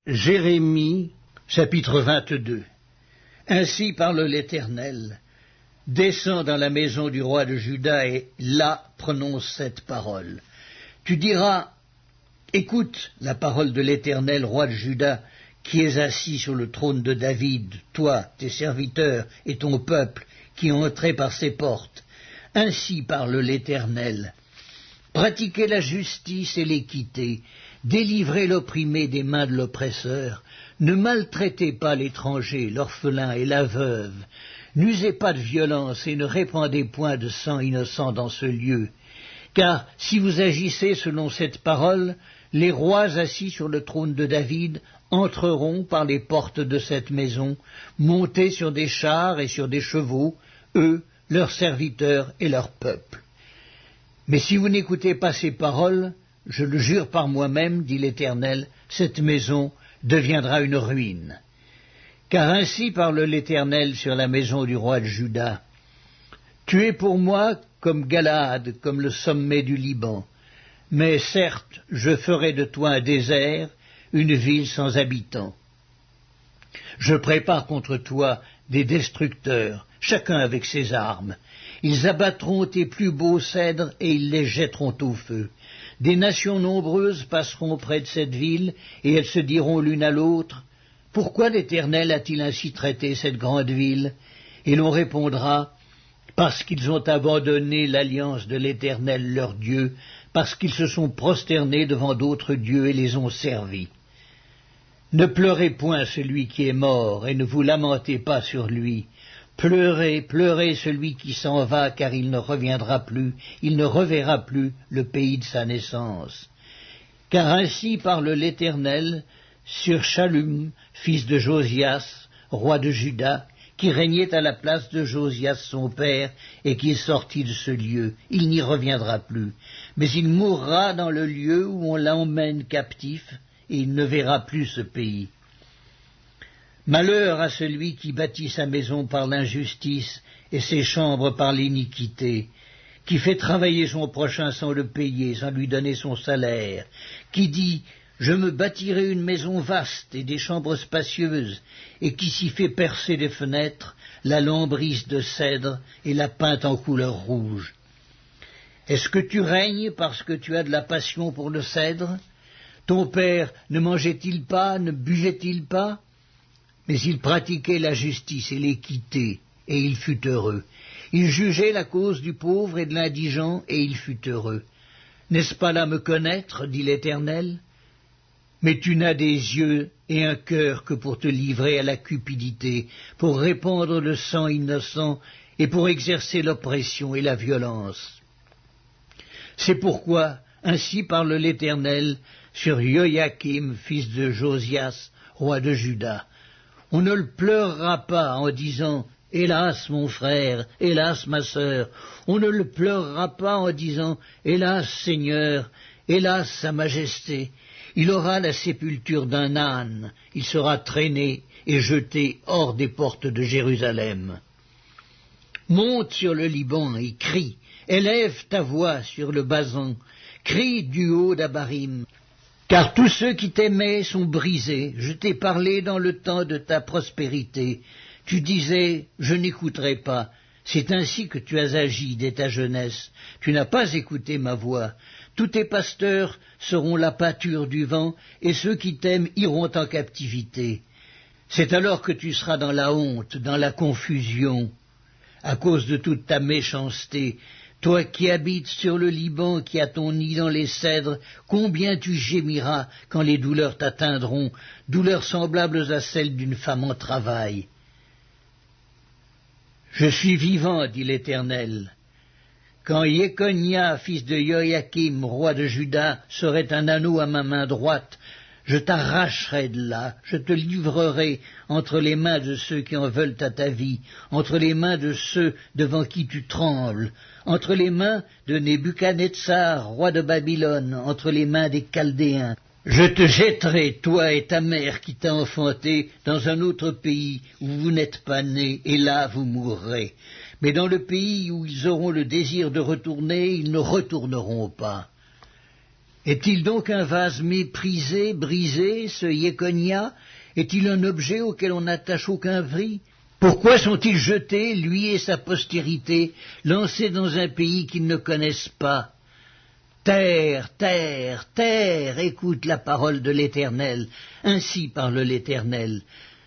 Jérémie, chapitre 22. Ainsi parle l'Éternel. Descends dans la maison du roi de Juda et là prononce cette parole. Tu diras, écoute la parole de l'Éternel, roi de Juda, qui es assis sur le trône de David, toi, tes serviteurs et ton peuple, qui entrez par ses portes. Ainsi parle l'Éternel. Pratiquez la justice et l'équité, délivrez l'opprimé des mains de l'oppresseur, ne maltraitez pas l'étranger, l'orphelin et la veuve, n'usez pas de violence et ne répandez point de sang innocent dans ce lieu. Car si vous agissez selon cette parole, les rois assis sur le trône de David entreront par les portes de cette maison, montés sur des chars et sur des chevaux, eux, leurs serviteurs et leur peuple. Mais si vous n'écoutez pas ces paroles, je le jure par moi-même, dit l'Éternel, cette maison deviendra une ruine. Car ainsi parle l'Éternel sur la maison du roi de Juda. Tu es pour moi comme Galaad, comme le sommet du Liban. Mais certes, je ferai de toi un désert, une ville sans habitants. Je prépare contre toi des destructeurs, chacun avec ses armes. Ils abattront tes plus beaux cèdres et ils les jetteront au feu. Des nations nombreuses passeront près de cette ville et elles se diront l'une à l'autre, « Pourquoi l'Éternel a-t-il ainsi traité cette grande ville ?» Et l'on répondra, « Parce qu'ils ont abandonné l'alliance de l'Éternel leur Dieu, parce qu'ils se sont prosternés devant d'autres dieux et les ont servis. » Ne pleurez point celui qui est mort et ne vous lamentez pas sur lui. Pleurez, pleurez celui qui s'en va, car il ne reviendra plus, il ne reverra plus le pays de sa naissance. Car ainsi parle l'Éternel sur Shallum, fils de Josias, roi de Juda, qui régnait à la place de Josias son père, et qui est sorti de ce lieu. Il n'y reviendra plus, mais il mourra dans le lieu où on l'emmène captif, et il ne verra plus ce pays. Malheur à celui qui bâtit sa maison par l'injustice et ses chambres par l'iniquité, qui fait travailler son prochain sans le payer, sans lui donner son salaire, qui dit « Je me bâtirai une maison vaste et des chambres spacieuses », et qui s'y fait percer des fenêtres, la lambrise de cèdre et la peinte en couleur rouge. Est-ce que tu règnes parce que tu as de la passion pour le cèdre? Ton père ne mangeait-il pas, ne buvait-il pas? Mais il pratiquait la justice et l'équité, et il fut heureux. Il jugeait la cause du pauvre et de l'indigent, et il fut heureux. N'est-ce pas là me connaître, dit l'Éternel? Mais tu n'as des yeux et un cœur que pour te livrer à la cupidité, pour répandre le sang innocent, et pour exercer l'oppression et la violence. C'est pourquoi, ainsi parle l'Éternel sur Joachim, fils de Josias, roi de Juda. On ne le pleurera pas en disant « Hélas, mon frère, hélas, ma sœur !» On ne le pleurera pas en disant « Hélas, Seigneur, hélas, Sa Majesté !» Il aura la sépulture d'un âne, il sera traîné et jeté hors des portes de Jérusalem. Monte sur le Liban et crie, élève ta voix sur le Basan, crie du haut d'Abarim. Car tous ceux qui t'aimaient sont brisés, je t'ai parlé dans le temps de ta prospérité. Tu disais, je n'écouterai pas. C'est ainsi que tu as agi dès ta jeunesse. Tu n'as pas écouté ma voix. Tous tes pasteurs seront la pâture du vent, et ceux qui t'aiment iront en captivité. C'est alors que tu seras dans la honte, dans la confusion, à cause de toute ta méchanceté. Toi qui habites sur le Liban, qui as ton nid dans les cèdres, combien tu gémiras quand les douleurs t'atteindront, douleurs semblables à celles d'une femme en travail. Je suis vivant, dit l'Éternel. Quand Jéconia, fils de Joachim, roi de Juda, serait un anneau à ma main droite, je t'arracherai de là, je te livrerai entre les mains de ceux qui en veulent à ta vie, entre les mains de ceux devant qui tu trembles, entre les mains de Nebuchadnezzar, roi de Babylone, entre les mains des Chaldéens. Je te jetterai, toi et ta mère qui t'a enfanté, dans un autre pays où vous n'êtes pas nés, et là vous mourrez. Mais dans le pays où ils auront le désir de retourner, ils ne retourneront pas. Est-il donc un vase méprisé, brisé, ce Jéconia? Est-il un objet auquel on n'attache aucun prix? Pourquoi sont-ils jetés, lui et sa postérité, lancés dans un pays qu'ils ne connaissent pas? Terre, terre, terre, écoute la parole de l'Éternel, ainsi parle l'Éternel.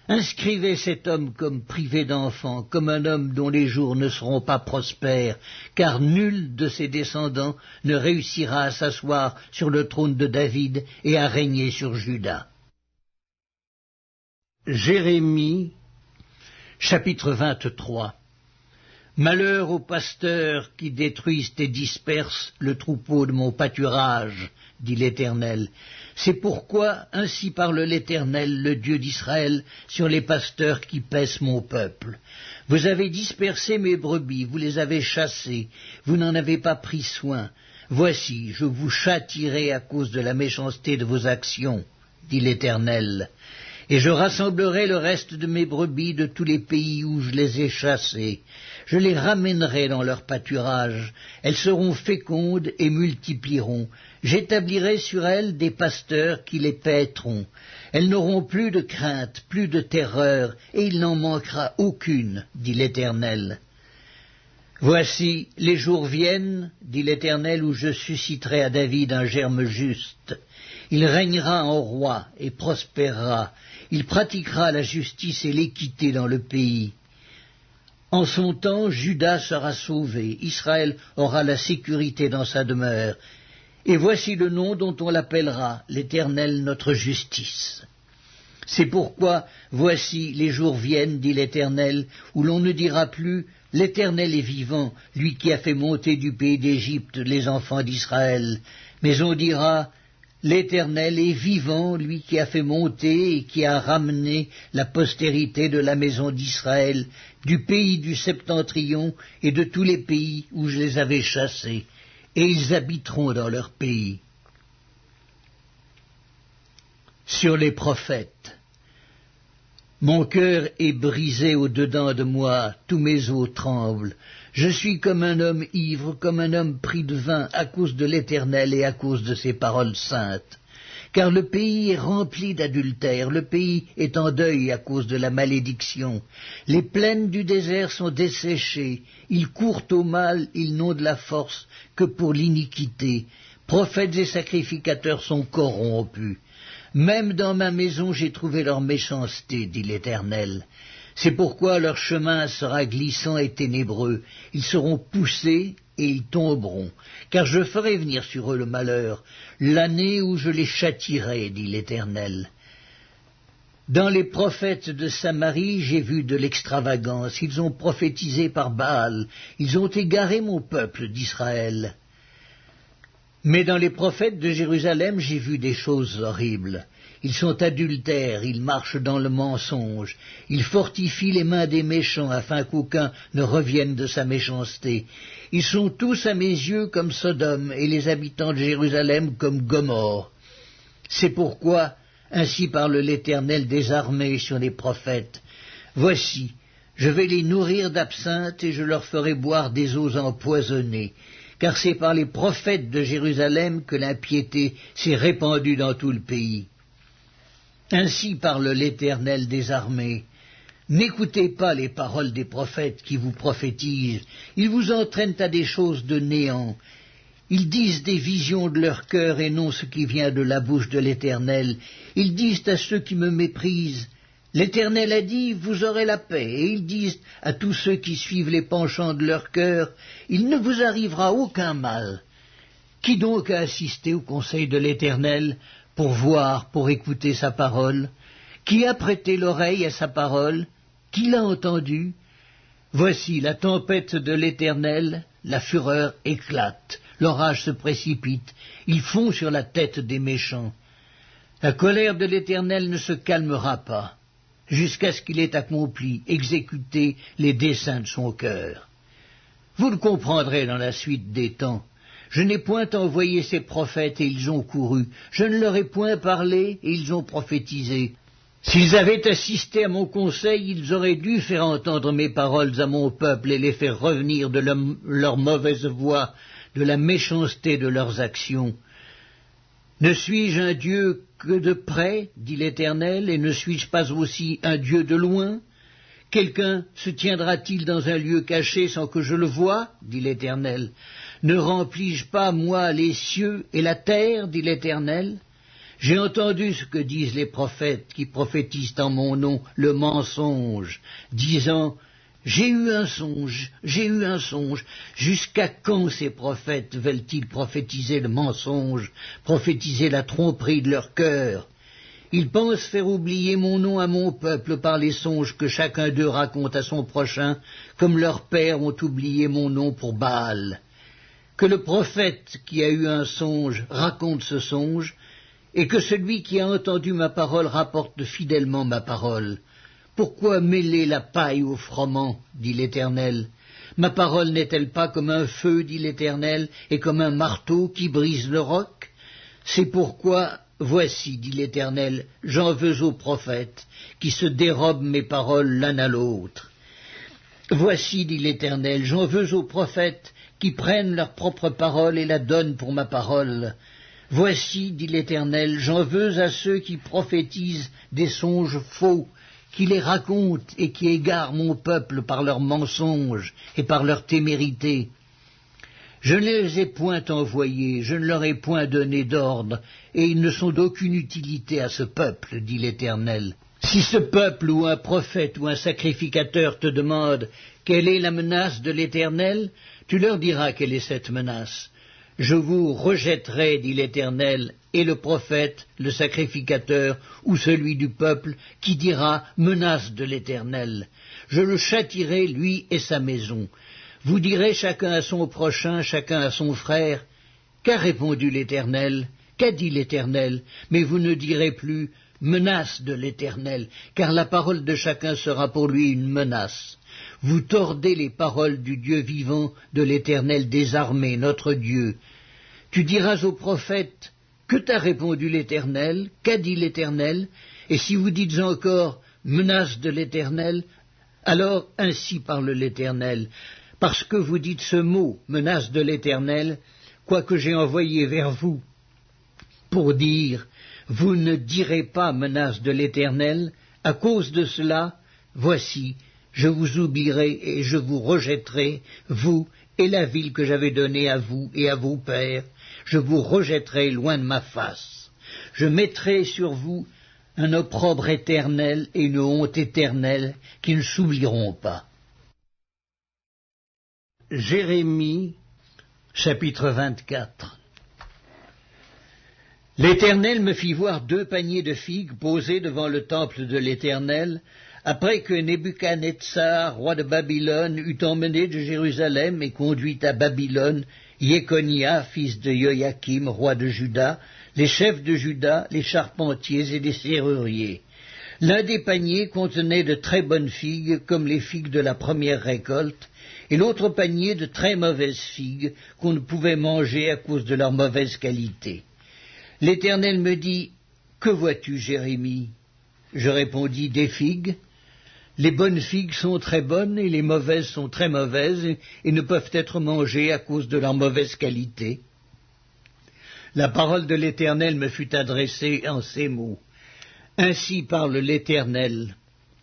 Inscrivez cet homme comme privé d'enfant, comme un homme dont les jours ne seront pas prospères, car nul de ses descendants ne réussira à s'asseoir sur le trône de David et à régner sur Juda. Jérémie, chapitre 23. Malheur aux pasteurs qui détruisent et dispersent le troupeau de mon pâturage, dit l'Éternel. C'est pourquoi ainsi parle l'Éternel, le Dieu d'Israël, sur les pasteurs qui paissent mon peuple. Vous avez dispersé mes brebis, vous les avez chassées, vous n'en avez pas pris soin. Voici, je vous châtierai à cause de la méchanceté de vos actions, dit l'Éternel. Et je rassemblerai le reste de mes brebis de tous les pays où je les ai chassées. Je les ramènerai dans leur pâturage. Elles seront fécondes et multiplieront. J'établirai sur elles des pasteurs qui les paîtront. Elles n'auront plus de crainte, plus de terreur, et il n'en manquera aucune, dit l'Éternel. Voici, les jours viennent, dit l'Éternel, où je susciterai à David un germe juste. Il régnera en roi et prospérera. Il pratiquera la justice et l'équité dans le pays. En son temps, Juda sera sauvé, Israël aura la sécurité dans sa demeure. Et voici le nom dont on l'appellera, l'Éternel notre justice. C'est pourquoi, voici, les jours viennent, dit l'Éternel, où l'on ne dira plus, l'Éternel est vivant, lui qui a fait monter du pays d'Égypte les enfants d'Israël. Mais on dira, l'Éternel est vivant, lui qui a fait monter et qui a ramené la postérité de la maison d'Israël, du pays du septentrion et de tous les pays où je les avais chassés, et ils habiteront dans leur pays. Sur les prophètes. Mon cœur est brisé au-dedans de moi, tous mes os tremblent. Je suis comme un homme ivre, comme un homme pris de vin, à cause de l'Éternel et à cause de ses paroles saintes. Car le pays est rempli d'adultère, le pays est en deuil à cause de la malédiction. Les plaines du désert sont desséchées, ils courent au mal, ils n'ont de la force que pour l'iniquité. Prophètes et sacrificateurs sont corrompus. Même dans ma maison j'ai trouvé leur méchanceté, dit l'Éternel. C'est pourquoi leur chemin sera glissant et ténébreux. Ils seront poussés et ils tomberont, car je ferai venir sur eux le malheur, l'année où je les châtierai, dit l'Éternel. Dans les prophètes de Samarie, j'ai vu de l'extravagance. Ils ont prophétisé par Baal. Ils ont égaré mon peuple d'Israël. Mais dans les prophètes de Jérusalem, j'ai vu des choses horribles. Ils sont adultères, ils marchent dans le mensonge, ils fortifient les mains des méchants afin qu'aucun ne revienne de sa méchanceté. Ils sont tous à mes yeux comme Sodome et les habitants de Jérusalem comme Gomorrhe. C'est pourquoi, ainsi parle l'Éternel des armées sur les prophètes. Voici, je vais les nourrir d'absinthe et je leur ferai boire des eaux empoisonnées. Car c'est par les prophètes de Jérusalem que l'impiété s'est répandue dans tout le pays. Ainsi parle l'Éternel des armées. N'écoutez pas les paroles des prophètes qui vous prophétisent. Ils vous entraînent à des choses de néant. Ils disent des visions de leur cœur et non ce qui vient de la bouche de l'Éternel. Ils disent à ceux qui me méprisent, l'Éternel a dit, vous aurez la paix. Et ils disent à tous ceux qui suivent les penchants de leur cœur, il ne vous arrivera aucun mal. Qui donc a assisté au conseil de l'Éternel pour voir, pour écouter sa parole? Qui a prêté l'oreille à sa parole? Qui l'a entendu? Voici la tempête de l'Éternel, la fureur éclate, l'orage se précipite, il fond sur la tête des méchants. La colère de l'Éternel ne se calmera pas, jusqu'à ce qu'il ait accompli, exécuté les desseins de son cœur. Vous le comprendrez dans la suite des temps. Je n'ai point envoyé ces prophètes et ils ont couru. Je ne leur ai point parlé et ils ont prophétisé. S'ils avaient assisté à mon conseil, ils auraient dû faire entendre mes paroles à mon peuple et les faire revenir de leur mauvaise voie, de la méchanceté de leurs actions. Ne suis-je un Dieu que de près, dit l'Éternel, et ne suis-je pas aussi un Dieu de loin? Quelqu'un se tiendra-t-il dans un lieu caché sans que je le voie, dit l'Éternel? Ne remplis-je pas, moi, les cieux et la terre, dit l'Éternel? J'ai entendu ce que disent les prophètes qui prophétisent en mon nom le mensonge, disant « J'ai eu un songe, j'ai eu un songe ». Jusqu'à quand ces prophètes veulent-ils prophétiser le mensonge, prophétiser la tromperie de leur cœur? Ils pensent faire oublier mon nom à mon peuple par les songes que chacun d'eux raconte à son prochain, comme leurs pères ont oublié mon nom pour Baal. Que le prophète qui a eu un songe raconte ce songe, et que celui qui a entendu ma parole rapporte fidèlement ma parole. Pourquoi mêler la paille au froment, dit l'Éternel? Ma parole n'est-elle pas comme un feu, dit l'Éternel, et comme un marteau qui brise le roc? C'est pourquoi, voici, dit l'Éternel, j'en veux aux prophètes, qui se dérobent mes paroles l'un à l'autre. Voici, dit l'Éternel, j'en veux aux prophètes, qui prennent leur propre parole et la donnent pour ma parole. Voici, dit l'Éternel, j'en veux à ceux qui prophétisent des songes faux, qui les racontent et qui égarent mon peuple par leurs mensonges et par leur témérité. Je ne les ai point envoyés, je ne leur ai point donné d'ordre, et ils ne sont d'aucune utilité à ce peuple, dit l'Éternel. Si ce peuple ou un prophète ou un sacrificateur te demande quelle est la menace de l'Éternel, tu leur diras quelle est cette menace. Je vous rejetterai, dit l'Éternel, et le prophète, le sacrificateur, ou celui du peuple, qui dira « menace de l'Éternel ». Je le châtierai, lui et sa maison. Vous direz chacun à son prochain, chacun à son frère « Qu'a répondu l'Éternel? Qu'a dit l'Éternel ?» Mais vous ne direz plus « menace de l'Éternel », car la parole de chacun sera pour lui une menace. Vous tordez les paroles du Dieu vivant, de l'Éternel des armées, notre Dieu. Tu diras au prophète, que t'a répondu l'Éternel? Qu'a dit l'Éternel? Et si vous dites encore, menace de l'Éternel, alors ainsi parle l'Éternel. Parce que vous dites ce mot, menace de l'Éternel, quoique j'ai envoyé vers vous pour dire, vous ne direz pas menace de l'Éternel, à cause de cela, voici, je vous oublierai et je vous rejetterai, vous et la ville que j'avais donnée à vous et à vos pères, je vous rejetterai loin de ma face. Je mettrai sur vous un opprobre éternel et une honte éternelle qui ne s'oublieront pas. Jérémie, chapitre 24. L'Éternel me fit voir 2 paniers de figues posés devant le temple de l'Éternel, après que Nebuchadnezzar, roi de Babylone, eut emmené de Jérusalem et conduit à Babylone Jéconia, fils de Joachim, roi de Juda, les chefs de Juda, les charpentiers et les serruriers. L'un des paniers contenait de très bonnes figues, comme les figues de la première récolte, et l'autre panier de très mauvaises figues, qu'on ne pouvait manger à cause de leur mauvaise qualité. L'Éternel me dit, « Que vois-tu, Jérémie ?» Je répondis, « Des figues. » Les bonnes figues sont très bonnes et les mauvaises sont très mauvaises et ne peuvent être mangées à cause de leur mauvaise qualité. La parole de l'Éternel me fut adressée en ces mots. Ainsi parle l'Éternel,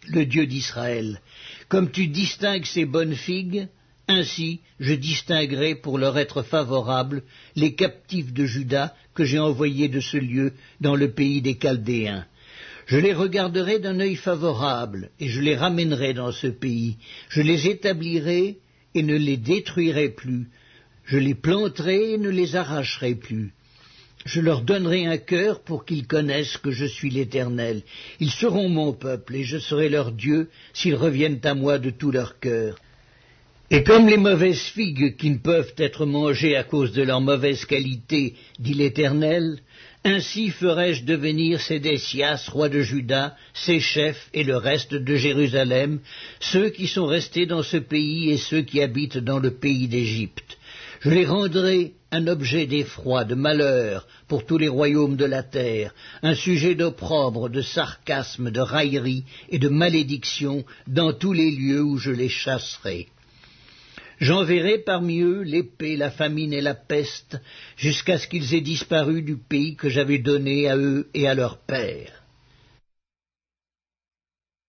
le Dieu d'Israël. Comme tu distingues ces bonnes figues, ainsi je distinguerai pour leur être favorable les captifs de Juda que j'ai envoyés de ce lieu dans le pays des Chaldéens. Je les regarderai d'un œil favorable, et je les ramènerai dans ce pays. Je les établirai et ne les détruirai plus. Je les planterai et ne les arracherai plus. Je leur donnerai un cœur pour qu'ils connaissent que je suis l'Éternel. Ils seront mon peuple, et je serai leur Dieu, s'ils reviennent à moi de tout leur cœur. Et comme les mauvaises figues qui ne peuvent être mangées à cause de leur mauvaise qualité, dit l'Éternel, ainsi ferai-je devenir Sédécias, roi de Juda, ses chefs et le reste de Jérusalem, ceux qui sont restés dans ce pays et ceux qui habitent dans le pays d'Égypte. Je les rendrai un objet d'effroi, de malheur pour tous les royaumes de la terre, un sujet d'opprobre, de sarcasme, de raillerie et de malédiction dans tous les lieux où je les chasserai. J'enverrai parmi eux l'épée, la famine et la peste, jusqu'à ce qu'ils aient disparu du pays que j'avais donné à eux et à leurs pères.